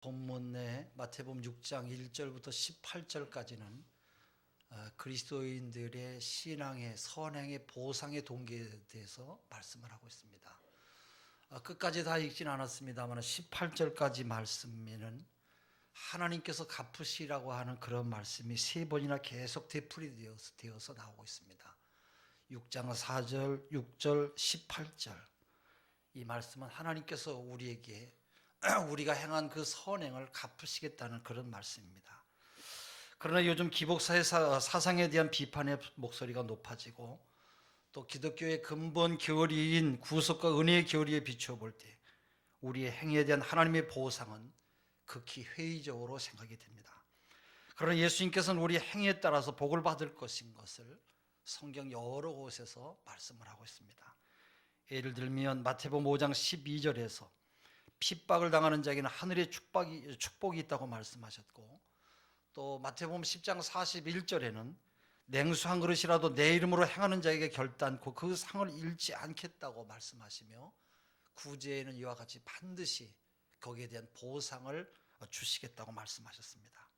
본문 내 마태복음 6장 1절부터 18절까지는 그리스도인들의 신앙의 선행의 보상의 동기에 대해서 말씀을 하고 있습니다. 끝까지 다 읽진 않았습니다만 18절까지 말씀에는 하나님께서 갚으시라고 하는 그런 말씀이 세 번이나 계속 되풀이되어서 나오고 있습니다. 6장 4절, 6절, 18절 이 말씀은 하나님께서 우리에게 우리가 행한 그 선행을 갚으시겠다는 그런 말씀입니다. 그러나 요즘 기복사의 사상에 대한 비판의 목소리가 높아지고 또 기독교의 근본 교리인 구속과 은혜의 교리에 비추어 볼 때 우리의 행위에 대한 하나님의 보상은 극히 회의적으로 생각이 됩니다. 그러나 예수님께서는 우리의 행위에 따라서 복을 받을 것인 것을 성경 여러 곳에서 말씀을 하고 있습니다. 예를 들면 마태복음 5장 12절에서 핍박을 당하는 자에게는 하늘의 축복이 있다고 말씀하셨고, 또 마태복음 10장 41절에는 냉수 한 그릇이라도 내 이름으로 행하는 자에게 결단코 그 상을 잃지 않겠다고 말씀하시며, 구제에는 이와 같이 반드시 거기에 대한 보상을 주시겠다고 말씀하셨습니다.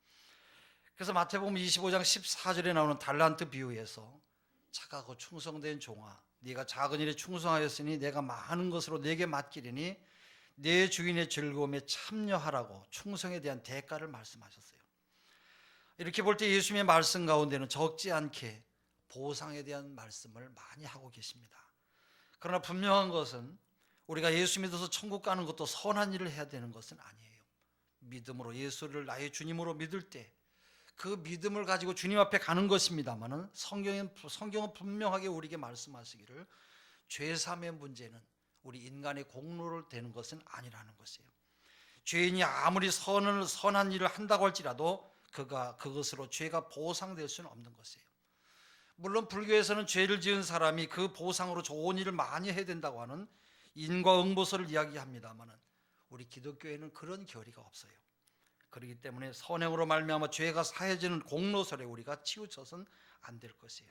그래서 마태복음 25장 14절에 나오는 달란트 비유에서 착하고 충성된 종아, 네가 작은 일에 충성하였으니 내가 많은 것으로 네게 맡기리니 내 주인의 즐거움에 참여하라고 충성에 대한 대가를 말씀하셨어요. 이렇게 볼 때 예수님의 말씀 가운데는 적지 않게 보상에 대한 말씀을 많이 하고 계십니다. 그러나 분명한 것은 우리가 예수 믿어서 천국 가는 것도 선한 일을 해야 되는 것은 아니에요. 믿음으로 예수를 나의 주님으로 믿을 때 그 믿음을 가지고 주님 앞에 가는 것입니다만은 성경은 분명하게 우리에게 말씀하시기를 죄사함의 문제는 우리 인간의 공로를 되는 것은 아니라는 것이에요. 죄인이 아무리 선한 일을 한다고 할지라도 그것으로 죄가 보상될 수는 없는 것이에요. 물론 불교에서는 죄를 지은 사람이 그 보상으로 좋은 일을 많이 해야 된다고 하는 인과응보설을 이야기합니다만 우리 기독교에는 그런 교리가 없어요. 그렇기 때문에 선행으로 말미암아 죄가 사해지는 공로설에 우리가 치우쳐서는 안 될 것이에요.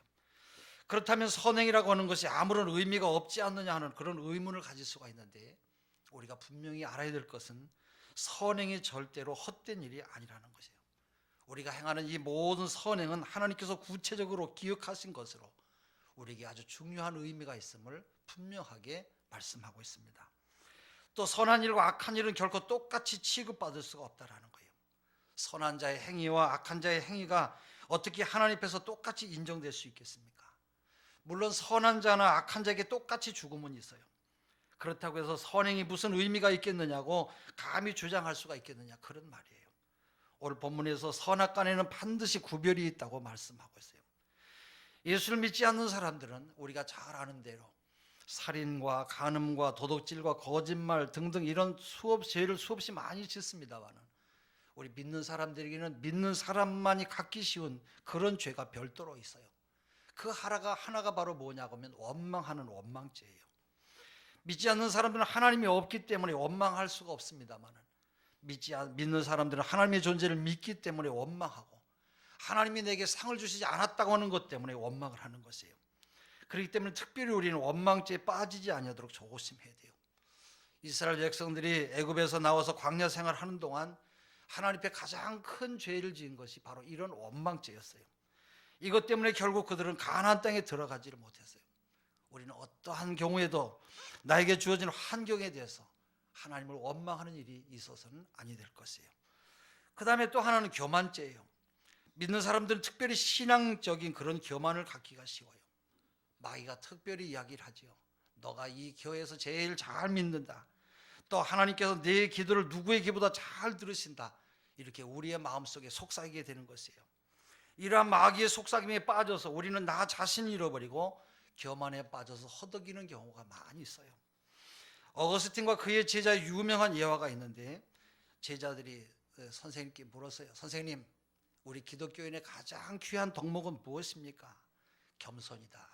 그렇다면 선행이라고 하는 것이 아무런 의미가 없지 않느냐 하는 그런 의문을 가질 수가 있는데, 우리가 분명히 알아야 될 것은 선행이 절대로 헛된 일이 아니라는 것이에요. 우리가 행하는 이 모든 선행은 하나님께서 구체적으로 기억하신 것으로 우리에게 아주 중요한 의미가 있음을 분명하게 말씀하고 있습니다. 또 선한 일과 악한 일은 결코 똑같이 취급받을 수가 없다라는 거예요. 선한 자의 행위와 악한 자의 행위가 어떻게 하나님 앞에서 똑같이 인정될 수 있겠습니까? 물론 선한 자나 악한 자에게 똑같이 죽음은 있어요. 그렇다고 해서 선행이 무슨 의미가 있겠느냐고 감히 주장할 수가 있겠느냐, 그런 말이에요. 오늘 본문에서 선악간에는 반드시 구별이 있다고 말씀하고 있어요. 예수를 믿지 않는 사람들은 우리가 잘 아는 대로 살인과 간음과 도둑질과 거짓말 등등 이런 죄를 수없이 많이 짓습니다만, 우리 믿는 사람들에게는 믿는 사람만이 갖기 쉬운 그런 죄가 별도로 있어요. 그 하나가 바로 뭐냐고 하면 원망하는 원망죄예요. 믿지 않는 사람들은 하나님이 없기 때문에 원망할 수가 없습니다만, 믿는 사람들은 하나님의 존재를 믿기 때문에 원망하고, 하나님이 내게 상을 주시지 않았다고 하는 것 때문에 원망을 하는 것이에요. 그렇기 때문에 특별히 우리는 원망죄에 빠지지 아니하도록 조심해야 돼요. 이스라엘 백성들이 애굽에서 나와서 광야 생활하는 동안 하나님 앞에 가장 큰 죄를 지은 것이 바로 이런 원망죄였어요. 이것 때문에 결국 그들은 가나안 땅에 들어가지를 못했어요. 우리는 어떠한 경우에도 나에게 주어진 환경에 대해서 하나님을 원망하는 일이 있어서는 아니 될 것이에요. 그 다음에 또 하나는 교만죄예요. 믿는 사람들은 특별히 신앙적인 그런 교만을 갖기가 쉬워요. 마귀가 특별히 이야기를 하죠. 너가 이 교회에서 제일 잘 믿는다. 또 하나님께서 내 기도를 누구의 기도보다 잘 들으신다. 이렇게 우리의 마음속에 속삭이게 되는 것이에요. 이러한 마귀의 속삭임에 빠져서 우리는 나 자신을 잃어버리고 교만에 빠져서 허덕이는 경우가 많이 있어요. 어거스틴과 그의 제자의 유명한 예화가 있는데, 제자들이 선생님께 물었어요. 선생님, 우리 기독교인의 가장 귀한 덕목은 무엇입니까? 겸손이다.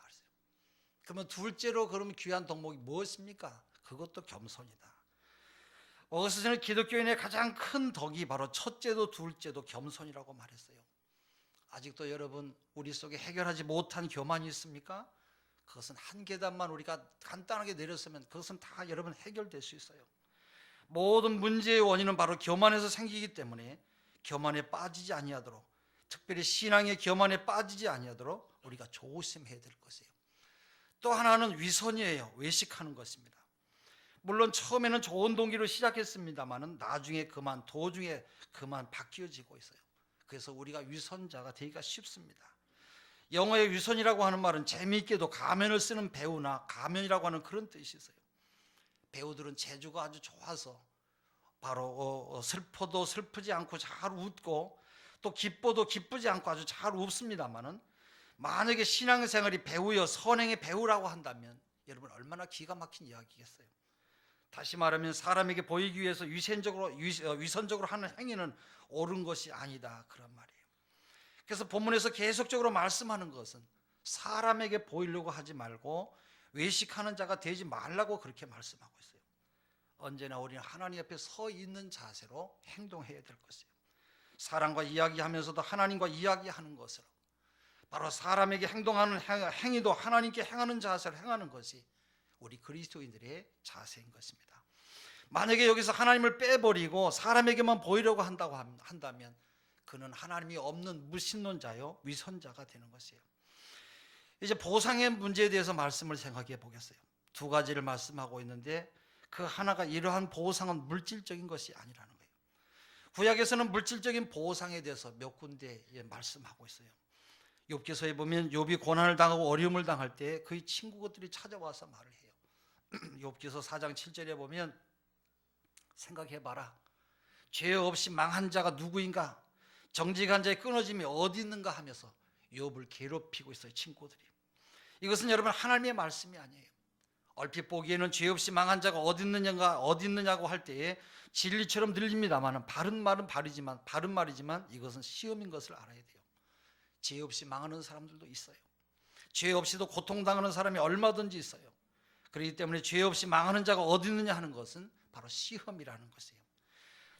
그러면 둘째로 그러면 귀한 덕목이 무엇입니까? 그것도 겸손이다. 어거스틴은 기독교인의 가장 큰 덕이 바로 첫째도 둘째도 겸손이라고 말했어요. 아직도 여러분 우리 속에 해결하지 못한 교만이 있습니까? 그것은 한 계단만 우리가 간단하게 내렸으면 그것은 다 여러분 해결될 수 있어요. 모든 문제의 원인은 바로 교만에서 생기기 때문에 교만에 빠지지 아니하도록, 특별히 신앙의 교만에 빠지지 아니하도록 우리가 조심해야 될 것이에요. 또 하나는 위선이에요. 외식하는 것입니다. 물론 처음에는 좋은 동기로 시작했습니다마는 나중에 도중에 그만 바뀌어지고 있어요. 그래서 우리가 위선자가 되기가 쉽습니다. 영어의 위선이라고 하는 말은 재미있게도 가면을 쓰는 배우나 가면이라고 하는 그런 뜻이 있어요. 배우들은 재주가 아주 좋아서 바로 슬퍼도 슬프지 않고 잘 웃고 또 기뻐도 기쁘지 않고 아주 잘 웃습니다마는, 만약에 신앙생활이 배우여 선행의 배우라고 한다면 여러분 얼마나 기가 막힌 이야기겠어요. 다시 말하면 사람에게 보이기 위해서 위선적으로 하는 행위는 옳은 것이 아니다, 그런 말이에요. 그래서 본문에서 계속적으로 말씀하는 것은 사람에게 보이려고 하지 말고 외식하는 자가 되지 말라고 그렇게 말씀하고 있어요. 언제나 우리는 하나님 앞에 서 있는 자세로 행동해야 될 것이에요. 사람과 이야기하면서도 하나님과 이야기하는 것으로, 바로 사람에게 행동하는 행위도 하나님께 행하는 자세로 행하는 것이 우리 그리스도인들의 자세인 것입니다. 만약에 여기서 하나님을 빼버리고 사람에게만 보이려고 한다면 그는 하나님이 없는 무신론자요, 위선자가 되는 것이에요. 이제 보상의 문제에 대해서 말씀을 생각해 보겠어요. 두 가지를 말씀하고 있는데 그 하나가 이러한 보상은 물질적인 것이 아니라는 거예요. 구약에서는 물질적인 보상에 대해서 몇 군데 말씀하고 있어요. 욥기서에 보면 욥이 고난을 당하고 어려움을 당할 때 그의 친구들이 찾아와서 말을 해요. 욥기서 4장 7절에 보면 생각해봐라. 죄 없이 망한 자가 누구인가? 정직한 자의 끊어짐이 어디 있는가 하면서 욥을 괴롭히고 있어요, 친구들이. 이것은 여러분 하나님의 말씀이 아니에요. 얼핏 보기에는 죄 없이 망한 자가 어디 있느냐고 할 때에 진리처럼 들립니다만 바른 말이지만 이것은 시험인 것을 알아야 돼요. 죄 없이 망하는 사람들도 있어요. 죄 없이도 고통당하는 사람이 얼마든지 있어요. 그렇기 때문에 죄 없이 망하는 자가 어디 있느냐 하는 것은 바로 시험이라는 것이에요.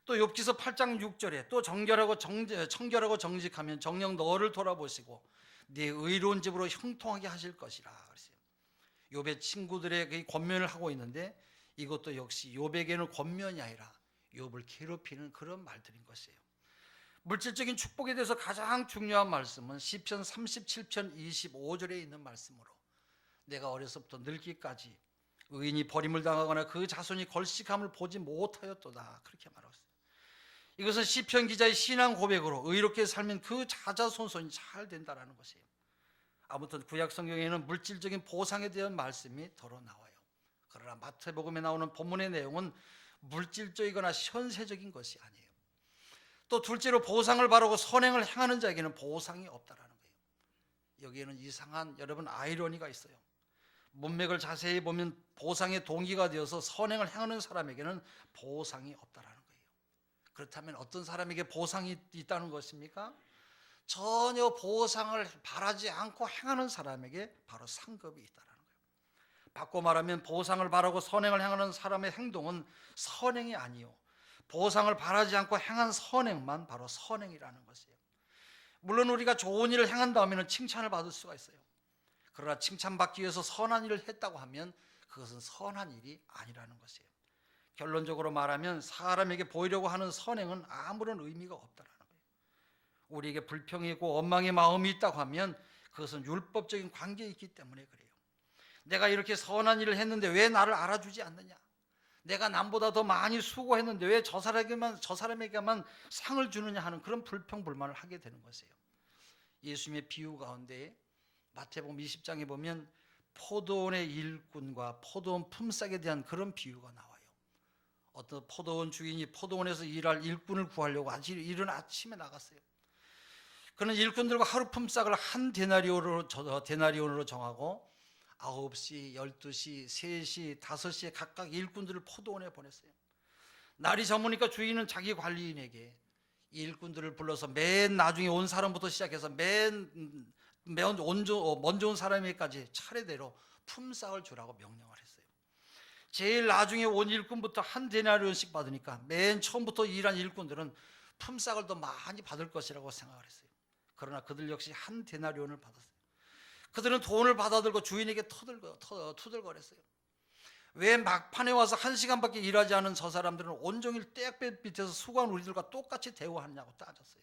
또 욥기서 8장 6절에 또 청결하고 정직하면 정녕 너를 돌아보시고 네 의로운 집으로 형통하게 하실 것이라 그랬어요. 욥의 친구들의 그 권면을 하고 있는데 이것도 역시 욥에게는 권면이 아니라 욥을 괴롭히는 그런 말들인 것이에요. 물질적인 축복에 대해서 가장 중요한 말씀은 시편 37편 25절에 있는 말씀으로, 내가 어려서부터 늙기까지 의인이 버림을 당하거나 그 자손이 걸식함을 보지 못하였도다, 그렇게 말하고 있어요. 이것은 시편 기자의 신앙 고백으로 의롭게 살면 그 자자손손이 잘 된다는 것이에요. 아무튼 구약 성경에는 물질적인 보상에 대한 말씀이 더러 나와요. 그러나 마태복음에 나오는 본문의 내용은 물질적이거나 현세적인 것이 아니에요. 또 둘째로 보상을 바라고 선행을 행하는 자에게는 보상이 없다라는 거예요. 여기에는 이상한 여러분 아이러니가 있어요. 문맥을 자세히 보면 보상의 동기가 되어서 선행을 행하는 사람에게는 보상이 없다라는 거예요. 그렇다면 어떤 사람에게 보상이 있다는 것입니까? 전혀 보상을 바라지 않고 행하는 사람에게 바로 상급이 있다라는 거예요. 바꿔 말하면 보상을 바라고 선행을 행하는 사람의 행동은 선행이 아니요, 보상을 바라지 않고 행한 선행만 바로 선행이라는 것이에요. 물론 우리가 좋은 일을 행한 다음에는 칭찬을 받을 수가 있어요. 그러나 칭찬받기 위해서 선한 일을 했다고 하면 그것은 선한 일이 아니라는 것이에요. 결론적으로 말하면 사람에게 보이려고 하는 선행은 아무런 의미가 없다라는 거예요. 우리에게 불평이고 원망의 마음이 있다고 하면 그것은 율법적인 관계에 있기 때문에 그래요. 내가 이렇게 선한 일을 했는데 왜 나를 알아주지 않느냐? 내가 남보다 더 많이 수고했는데 왜 저 사람에게만 상을 주느냐 하는 그런 불평 불만을 하게 되는 것이에요. 예수님의 비유 가운데 마태복음 20장에 보면 포도원의 일꾼과 포도원 품삯에 대한 그런 비유가 나와요. 어떤 포도원 주인이 포도원에서 일할 일꾼을 구하려고 이른 아침에 나갔어요. 그는 일꾼들과 하루 품삯을 한 데나리온으로 정하고 9시, 12시, 3시, 5시에 각각 일꾼들을 포도원에 보냈어요. 날이 저무니까 주인은 자기 관리인에게 일꾼들을 불러서 맨 나중에 온 사람부터 시작해서 먼저 온 사람에게까지 차례대로 품삯을 주라고 명령을 했어요. 제일 나중에 온 일꾼부터 한 데나리온씩 받으니까 맨 처음부터 일한 일꾼들은 품삯을 더 많이 받을 것이라고 생각을 했어요. 그러나 그들 역시 한 데나리온을 받았어요. 그들은 돈을 받아들고 주인에게 투덜거렸어요. 왜 막판에 와서 1시간밖에 일하지 않은 저 사람들은 온종일 떼약볕 밑에서 수고한 우리들과 똑같이 대우하느냐고 따졌어요.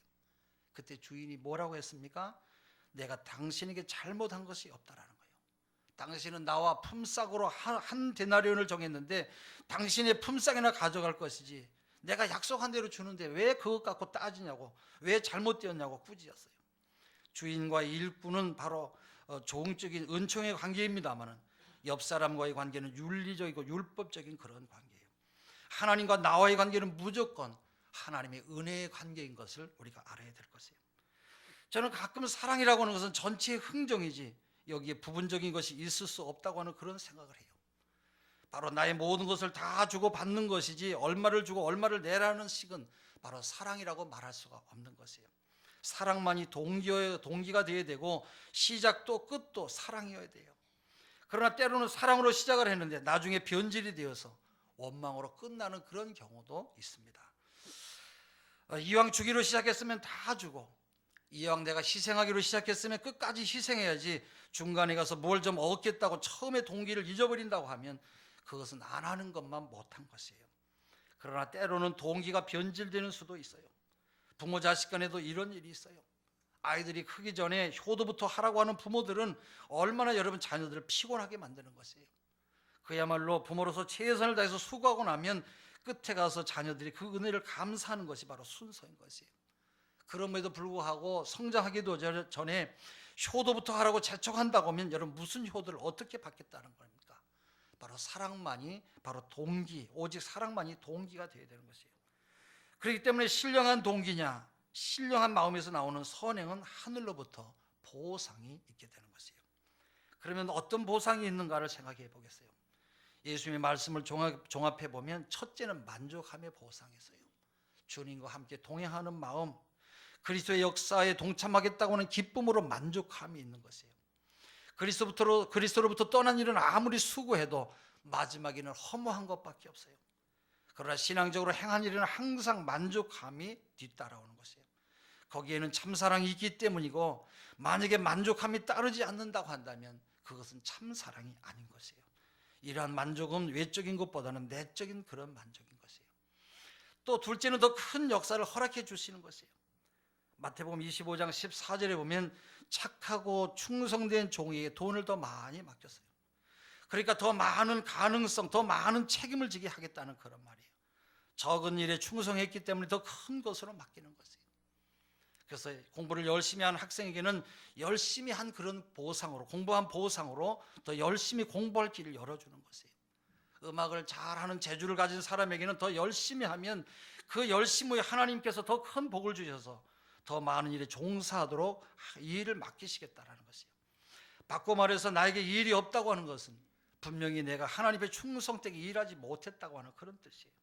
그때 주인이 뭐라고 했습니까? 내가 당신에게 잘못한 것이 없다라는 거예요. 당신은 나와 품삯으로 한 데나리온을 정했는데 당신의 품삯이나 가져갈 것이지 내가 약속한 대로 주는데 왜 그것 갖고 따지냐고, 왜 잘못되었냐고 꾸짖었어요. 주인과의 일꾼은 바로 종적인 은총의 관계입니다만은 옆 사람과의 관계는 윤리적이고 율법적인 그런 관계예요. 하나님과 나와의 관계는 무조건 하나님의 은혜의 관계인 것을 우리가 알아야 될 것이에요. 저는 가끔 사랑이라고 하는 것은 전체의 흥정이지 여기에 부분적인 것이 있을 수 없다고 하는 그런 생각을 해요. 바로 나의 모든 것을 다 주고 받는 것이지 얼마를 주고 얼마를 내라는 식은 바로 사랑이라고 말할 수가 없는 것이에요. 사랑만이 동기가 되어야 되고 시작도 끝도 사랑이어야 돼요. 그러나 때로는 사랑으로 시작을 했는데 나중에 변질이 되어서 원망으로 끝나는 그런 경우도 있습니다. 이왕 주기로 시작했으면 다 주고, 이왕 내가 희생하기로 시작했으면 끝까지 희생해야지, 중간에 가서 뭘 좀 얻겠다고 처음에 동기를 잊어버린다고 하면 그것은 안 하는 것만 못한 것이에요. 그러나 때로는 동기가 변질되는 수도 있어요. 부모 자식 간에도 이런 일이 있어요. 아이들이 크기 전에 효도부터 하라고 하는 부모들은 얼마나 여러분 자녀들을 피곤하게 만드는 것이에요. 그야말로 부모로서 최선을 다해서 수고하고 나면 끝에 가서 자녀들이 그 은혜를 감사하는 것이 바로 순서인 것이에요. 그럼에도 불구하고 성장하기도 전에 효도부터 하라고 재촉한다고 하면 여러분 무슨 효도를 어떻게 받겠다는 겁니까? 바로 사랑만이, 바로 동기, 오직 사랑만이 동기가 되어야 되는 것이에요. 그렇기 때문에 신령한 동기냐, 신령한 마음에서 나오는 선행은 하늘로부터 보상이 있게 되는 것이에요. 그러면 어떤 보상이 있는가를 생각해 보겠어요. 예수님의 말씀을 종합해 보면 첫째는 만족함의 보상이었어요. 주님과 함께 동행하는 마음, 그리스도의 역사에 동참하겠다고 하는 기쁨으로 만족함이 있는 것이에요. 그리스도로부터 떠난 일은 아무리 수고해도 마지막에는 허무한 것밖에 없어요. 그러나 신앙적으로 행한 일은 항상 만족함이 뒤따라오는 것이에요. 거기에는 참사랑이 있기 때문이고, 만약에 만족함이 따르지 않는다고 한다면 그것은 참사랑이 아닌 것이에요. 이러한 만족은 외적인 것보다는 내적인 그런 만족인 것이에요. 또 둘째는 더 큰 역사를 허락해 주시는 것이에요. 마태복음 25장 14절에 보면 착하고 충성된 종에게 돈을 더 많이 맡겼어요. 그러니까 더 많은 가능성, 더 많은 책임을 지게 하겠다는 그런 말이에요. 적은 일에 충성했기 때문에 더 큰 것으로 맡기는 것이에요. 그래서 공부를 열심히 한 학생에게는 열심히 한 그런 보상으로, 공부한 보상으로 더 열심히 공부할 길을 열어주는 것이에요. 음악을 잘하는 재주를 가진 사람에게는 더 열심히 하면 그 열심히 하나님께서 더 큰 복을 주셔서 더 많은 일에 종사하도록 이 일을 맡기시겠다라는 것이에요. 바꿔 말해서 나에게 일이 없다고 하는 것은 분명히 내가 하나님의 충성되게 일하지 못했다고 하는 그런 뜻이에요.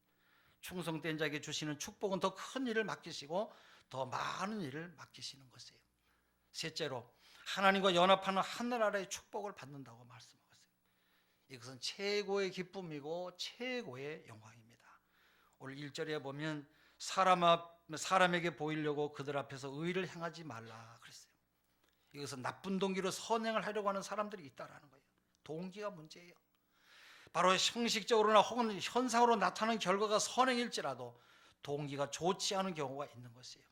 충성된 자에게 주시는 축복은 더 큰 일을 맡기시고 더 많은 일을 맡기시는 것이에요. 셋째로 하나님과 연합하는 하늘나라의 축복을 받는다고 말씀하고 있어요. 이것은 최고의 기쁨이고 최고의 영광입니다. 오늘 1절에 보면 사람에게 보이려고 그들 앞에서 의를 행하지 말라 그랬어요. 이것은 나쁜 동기로 선행을 하려고 하는 사람들이 있다라는 거예요. 동기가 문제예요. 바로 형식적으로나 혹은 현상으로 나타나는 결과가 선행일지라도 동기가 좋지 않은 경우가 있는 것이에요.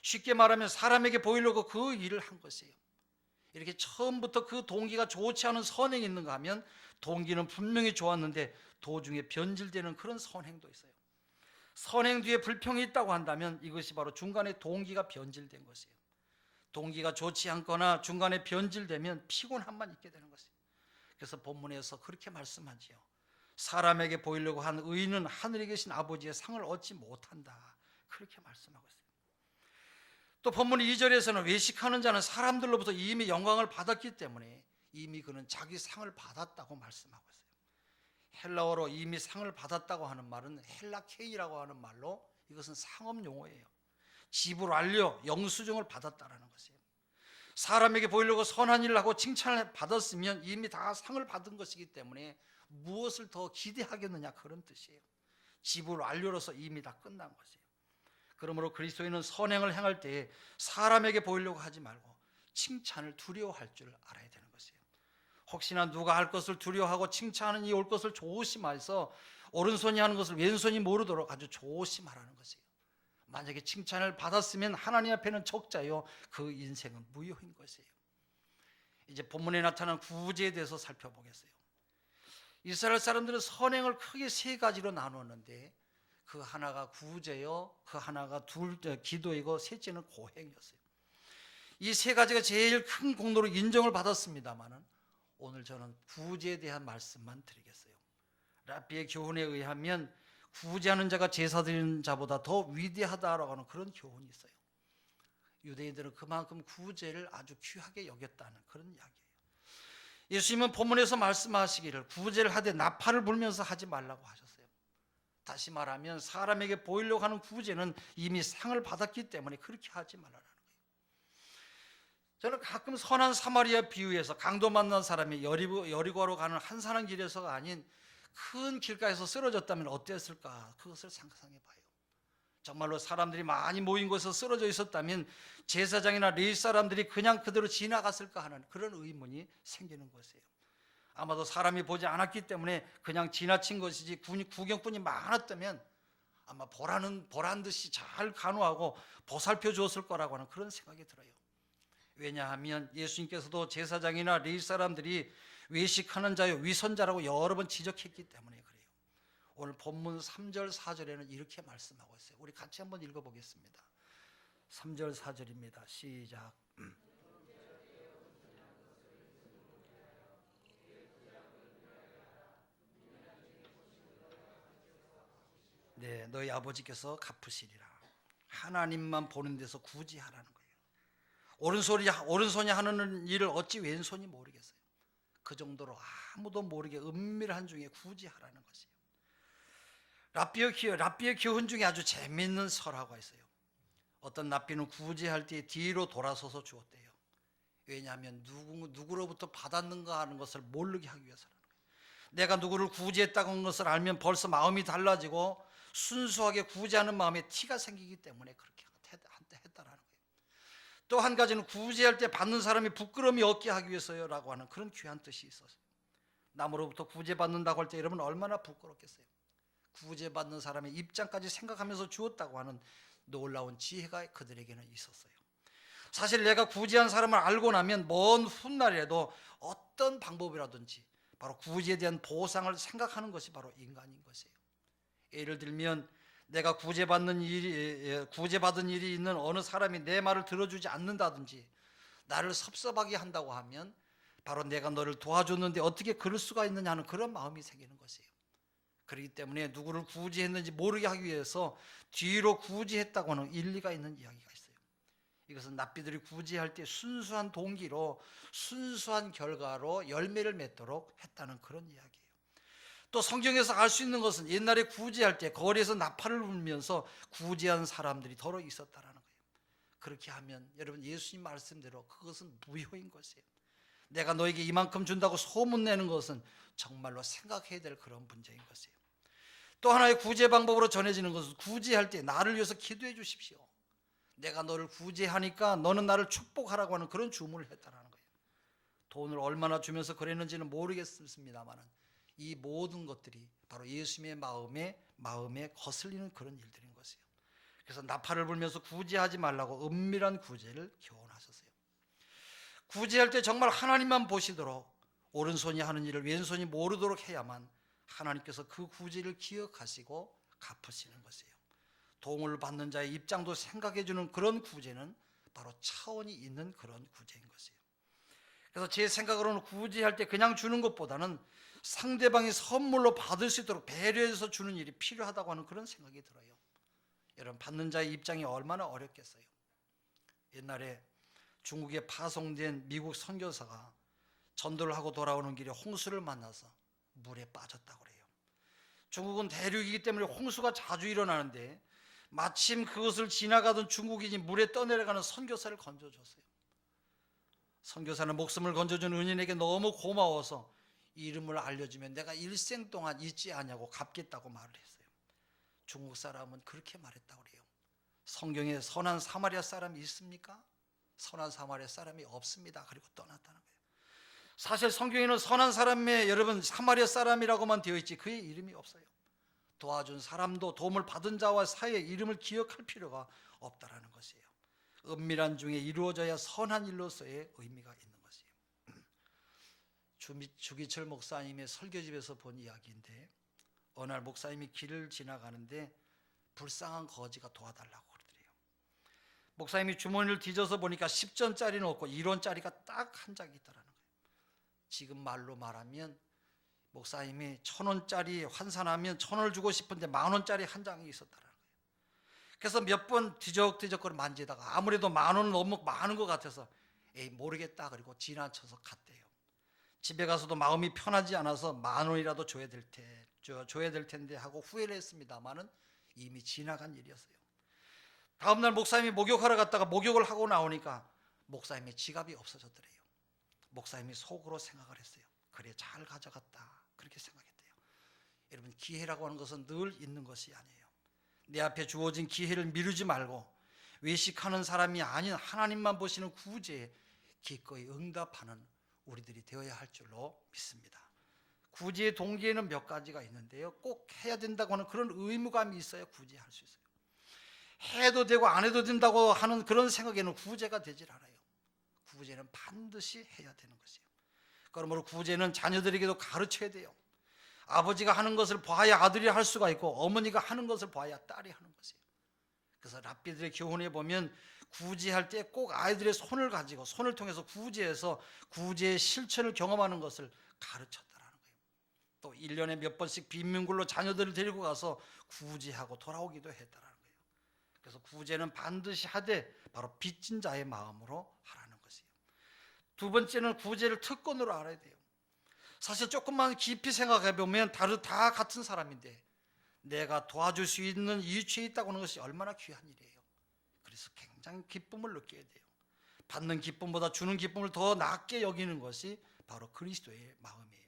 쉽게 말하면 사람에게 보이려고 그 일을 한 것이에요. 이렇게 처음부터 그 동기가 좋지 않은 선행이 있는가 하면 동기는 분명히 좋았는데 도중에 변질되는 그런 선행도 있어요. 선행 뒤에 불평이 있다고 한다면 이것이 바로 중간에 동기가 변질된 것이에요. 동기가 좋지 않거나 중간에 변질되면 피곤함만 있게 되는 것이에요. 그래서 본문에서 그렇게 말씀하지요. 사람에게 보이려고 한 의인은 하늘에 계신 아버지의 상을 얻지 못한다. 그렇게 말씀하고 있어요. 또 본문 2절에서는 외식하는 자는 사람들로부터 이미 영광을 받았기 때문에 이미 그는 자기 상을 받았다고 말씀하고 있어요. 헬라어로 이미 상을 받았다고 하는 말은 헬라케이라고 하는 말로 이것은 상업 용어예요. 지불 완료, 영수증을 받았다라는 것이에요. 사람에게 보이려고 선한 일을 하고 칭찬을 받았으면 이미 다 상을 받은 것이기 때문에 무엇을 더 기대하겠느냐 그런 뜻이에요. 지불 완료로서 이미 다 끝난 것이에요. 그러므로 그리스도인은 선행을 행할 때에 사람에게 보이려고 하지 말고 칭찬을 두려워할 줄 알아야 되는 것이에요. 혹시나 누가 할 것을 두려워하고 칭찬하는 이 올 것을 조심하여서 오른손이 하는 것을 왼손이 모르도록 아주 조심하라는 것이에요. 만약에 칭찬을 받았으면 하나님 앞에는 적자요, 그 인생은 무효인 것이에요. 이제 본문에 나타난 구제에 대해서 살펴보겠어요. 이스라엘 사람들은 선행을 크게 세 가지로 나누었는데 그 하나가 구제요, 그 하나가 기도이고 셋째는 고행이었어요. 이 세 가지가 제일 큰 공로로 인정을 받았습니다만은 오늘 저는 구제에 대한 말씀만 드리겠어요. 랍비의 교훈에 의하면 구제하는 자가 제사 드리는 자보다 더 위대하다라고 하는 그런 교훈이 있어요. 유대인들은 그만큼 구제를 아주 귀하게 여겼다는 그런 이야기예요. 예수님은 본문에서 말씀하시기를 구제를 하되 나팔을 불면서 하지 말라고 하셨어요. 다시 말하면 사람에게 보이려고 하는 구제는 이미 상을 받았기 때문에 그렇게 하지 말라는 거예요. 저는 가끔 선한 사마리아 비유에서 강도 만난 사람이 여리고로 가는 한산한 길에서가 아닌 큰 길가에서 쓰러졌다면 어땠을까? 그것을 상상해 봐요. 정말로 사람들이 많이 모인 곳에서 쓰러져 있었다면 제사장이나 레위 사람들이 그냥 그대로 지나갔을까 하는 그런 의문이 생기는 것이에요. 아마도 사람이 보지 않았기 때문에 그냥 지나친 것이지 구경꾼이 많았다면 아마 보란 듯이 잘 간호하고 보살펴 주었을 거라고 하는 그런 생각이 들어요. 왜냐하면 예수님께서도 제사장이나 레위 사람들이 외식하는 자요 위선자라고 여러 번 지적했기 때문에 그래요. 오늘 본문 3절 4절에는 이렇게 말씀하고 있어요. 우리 같이 한번 읽어보겠습니다. 3절 4절입니다. 시작. 네, 너희 아버지께서 갚으시리라. 하나님만 보는 데서 굳이 하라는 거예요. 오른손이 하는 일을 어찌 왼손이 모르겠어요. 그 정도로 아무도 모르게 은밀한 중에 굳이 하라는 것이에요. 랍비의 교훈 중에 아주 재미있는 설화가 있어요. 어떤 랍비는 구제할 때 뒤로 돌아서서 주었대요. 왜냐하면 누구로부터 받았는가 하는 것을 모르게 하기 위해서라는 거예요. 내가 누구를 구제했다는 것을 알면 벌써 마음이 달라지고 순수하게 구제하는 마음에 티가 생기기 때문에 그렇게 했다라는 거예요. 또 한 가지는 구제할 때 받는 사람이 부끄러움이 없게 하기 위해서요라고 하는 그런 귀한 뜻이 있었어요. 남으로부터 구제받는다고 할 때 여러분 얼마나 부끄럽겠어요. 구제받는 사람의 입장까지 생각하면서 주었다고 하는 놀라운 지혜가 그들에게는 있었어요. 사실 내가 구제한 사람을 알고 나면 먼 훗날에도 어떤 방법이라든지 바로 구제에 대한 보상을 생각하는 것이 바로 인간인 것이에요. 예를 들면 내가 구제받은 일이 있는 어느 사람이 내 말을 들어주지 않는다든지 나를 섭섭하게 한다고 하면 바로 내가 너를 도와줬는데 어떻게 그럴 수가 있느냐 하는 그런 마음이 생기는 것이에요. 그렇기 때문에 누구를 구제했는지 모르게 하기 위해서 뒤로 구제했다고 하는 일리가 있는 이야기가 있어요. 이것은 납비들이 구제할 때 순수한 동기로 순수한 결과로 열매를 맺도록 했다는 그런 이야기예요. 또 성경에서 알 수 있는 것은 옛날에 구제할 때 거리에서 나팔을 불면서 구제한 사람들이 더러 있었다라는 거예요. 그렇게 하면 여러분 예수님 말씀대로 그것은 무효인 것이에요. 내가 너에게 이만큼 준다고 소문내는 것은 정말로 생각해야 될 그런 문제인 것이에요. 또 하나의 구제 방법으로 전해지는 것은 구제할 때 나를 위해서 기도해 주십시오. 내가 너를 구제하니까 너는 나를 축복하라고 하는 그런 주문을 했다라는 거예요. 돈을 얼마나 주면서 그랬는지는 모르겠습니다만 이 모든 것들이 바로 예수님의 마음에 거슬리는 그런 일들인 것이에요. 그래서 나팔을 불면서 구제하지 말라고 은밀한 구제를 교훈하셨어요. 구제할 때 정말 하나님만 보시도록 오른손이 하는 일을 왼손이 모르도록 해야만 하나님께서 그 구제를 기억하시고 갚으시는 것이에요. 도움을 받는 자의 입장도 생각해 주는 그런 구제는 바로 차원이 있는 그런 구제인 것이에요. 그래서 제 생각으로는 구제할 때 그냥 주는 것보다는 상대방이 선물로 받을 수 있도록 배려해서 주는 일이 필요하다고 하는 그런 생각이 들어요. 여러분 받는 자의 입장이 얼마나 어렵겠어요. 옛날에 중국에 파송된 미국 선교사가 전도를 하고 돌아오는 길에 홍수를 만나서 물에 빠졌다고 그래요. 중국은 대륙이기 때문에 홍수가 자주 일어나는데 마침 그것을 지나가던 중국인이 물에 떠내려가는 선교사를 건져줬어요. 선교사는 목숨을 건져준 은인에게 너무 고마워서 이름을 알려주면 내가 일생 동안 잊지 않냐고 갚겠다고 말을 했어요. 중국 사람은 그렇게 말했다고 그래요. 성경에 선한 사마리아 사람이 있습니까? 선한 사마리아 사람이 없습니다. 그리고 떠났다는 거예요. 사실 성경에는 선한 사람의 여러분 사마리아 사람이라고만 되어 있지 그의 이름이 없어요. 도와준 사람도 도움을 받은 자와 사이의 이름을 기억할 필요가 없다라는 것이에요. 은밀한 중에 이루어져야 선한 일로서의 의미가 있는 것이에요. 주기철 목사님의 설교집에서 본 이야기인데 어느 날 목사님이 길을 지나가는데 불쌍한 거지가 도와달라고 그러더래요. 목사님이 주머니를 뒤져서 보니까 10전짜리는 없고 1원짜리가 딱 한 장이 있더라는 거예요. 지금 말로 말하면 목사님이 1000원짜리 환산하면 1000원을 주고 싶은데 10,000원짜리 한 장이 있었다는 거예요. 그래서 몇 번 뒤적뒤적거리 만지다가 아무래도 10,000원은 너무 많은 것 같아서 에이 모르겠다 그리고 지나쳐서 갔대요. 집에 가서도 마음이 편하지 않아서 10,000원이라도 줘야 될 텐데 하고 후회를 했습니다만은 이미 지나간 일이었어요. 다음날 목사님이 목욕하러 갔다가 목욕을 하고 나오니까 목사님의 지갑이 없어졌더래요. 목사님이 속으로 생각을 했어요. 그래 잘 가져갔다 그렇게 생각했대요. 여러분 기회라고 하는 것은 늘 있는 것이 아니에요. 내 앞에 주어진 기회를 미루지 말고 외식하는 사람이 아닌 하나님만 보시는 구제에 기꺼이 응답하는 우리들이 되어야 할 줄로 믿습니다. 구제의 동기에는 몇 가지가 있는데요. 꼭 해야 된다고 하는 그런 의무감이 있어야 구제할 수 있어요. 해도 되고 안 해도 된다고 하는 그런 생각에는 구제가 되질 않아요. 구제는 반드시 해야 되는 것이에요. 그러므로 구제는 자녀들에게도 가르쳐야 돼요. 아버지가 하는 것을 봐야 아들이 할 수가 있고 어머니가 하는 것을 봐야 딸이 하는 것이에요. 그래서 랍비들의 교훈에 보면 구제할 때 꼭 아이들의 손을 가지고 손을 통해서 구제해서 구제의 실천을 경험하는 것을 가르쳤다라는 거예요. 또 1년에 몇 번씩 빈민굴로 자녀들을 데리고 가서 구제하고 돌아오기도 했다라는 거예요. 그래서 구제는 반드시 하되 바로 빚진 자의 마음으로 하라는 것이에요. 두 번째는 구제를 특권으로 알아야 돼요. 사실 조금만 깊이 생각해 보면 다 같은 사람인데 내가 도와줄 수 있는 이유치에 있다고 하는 것이 얼마나 귀한 일이에요. 그래서 굉장히 기쁨을 느껴야 돼요. 받는 기쁨보다 주는 기쁨을 더 낮게 여기는 것이 바로 그리스도의 마음이에요.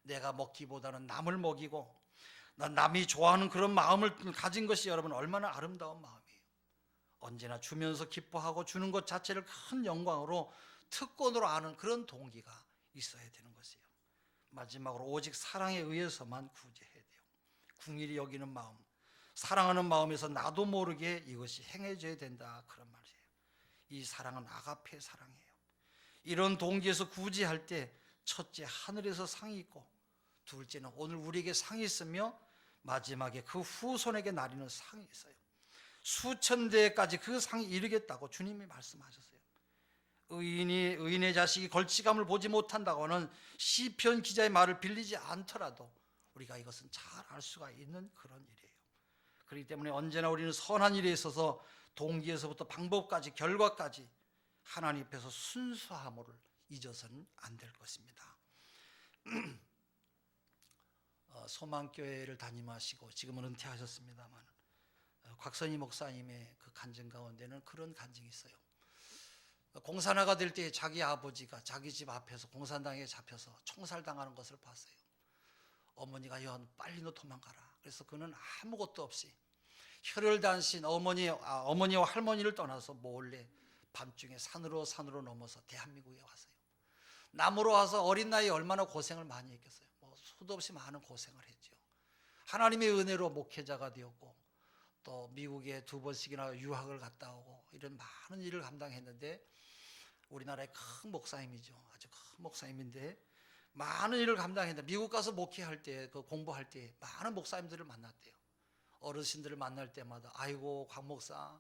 내가 먹기보다는 남을 먹이고 남이 좋아하는 그런 마음을 가진 것이 여러분 얼마나 아름다운 마음이에요. 언제나 주면서 기뻐하고 주는 것 자체를 큰 영광으로 특권으로 아는 그런 동기가 있어야 되는 것이에요. 마지막으로 오직 사랑에 의해서만 구제해야 돼요. 궁일이 여기는 마음, 사랑하는 마음에서 나도 모르게 이것이 행해져야 된다 그런 말이에요. 이 사랑은 아가페 사랑이에요. 이런 동기에서 구제할 때 첫째 하늘에서 상이 있고 둘째는 오늘 우리에게 상이 있으며 마지막에 그 후손에게 나리는 상이 있어요. 수천 대까지 그 상이 이르겠다고 주님이 말씀하셨어요. 의인의 자식이 걸치감을 보지 못한다고 하는 시편 기자의 말을 빌리지 않더라도 우리가 이것은 잘 알 수가 있는 그런 일이에요. 그렇기 때문에 언제나 우리는 선한 일에 있어서 동기에서부터 방법까지 결과까지 하나님 앞에서 순수함을 잊어서는 안 될 것입니다. 소망교회를 담임하시고 지금은 은퇴하셨습니다만 곽선희 목사님의 그 간증 가운데는 그런 간증이 있어요. 공산화가 될 때 자기 아버지가 자기 집 앞에서 공산당에 잡혀서 총살당하는 것을 봤어요. 어머니가 야 빨리 너 도망가라. 그래서 그는 아무것도 없이 혈을 단신 어머니와 할머니를 떠나서 몰래 밤중에 산으로 넘어서 대한민국에 왔어요. 남으로 와서 어린 나이에 얼마나 고생을 많이 했겠어요. 수도 없이 많은 고생을 했죠. 하나님의 은혜로 목회자가 되었고 또 미국에 2번씩이나 유학을 갔다 오고 이런 많은 일을 감당했는데 우리나라의 큰 목사님이죠. 아주 큰 목사님인데 많은 일을 감당했는데 미국 가서 목회할 때 공부할 때 많은 목사님들을 만났대요. 어르신들을 만날 때마다 아이고 곽 목사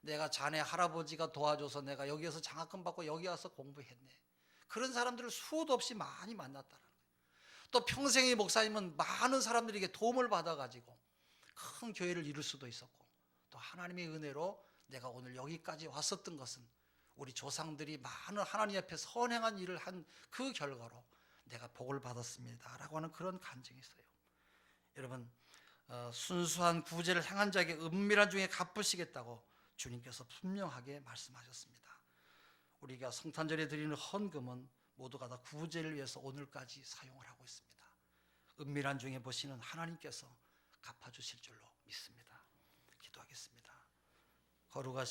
내가 자네 할아버지가 도와줘서 내가 여기에서 장학금 받고 여기 와서 공부했네. 그런 사람들을 수도 없이 많이 만났다는 거예요. 또 평생의 목사님은 많은 사람들에게 도움을 받아가지고 큰 교회를 이룰 수도 있었고 또 하나님의 은혜로 내가 오늘 여기까지 왔었던 것은 우리 조상들이 많은 하나님 앞에 선행한 일을 한 그 결과로 내가 복을 받았습니다 라고 하는 그런 간증이 있어요. 여러분 순수한 구제를 행한 자에게 은밀한 중에 갚으시겠다고 주님께서 분명하게 말씀하셨습니다. 우리가 성탄절에 드리는 헌금은 모두가 다 구제를 위해서 오늘까지 사용을 하고 있습니다. 은밀한 중에 보시는 하나님께서 갚아주실 줄로 믿습니다. 기도하겠습니다. 거룩하신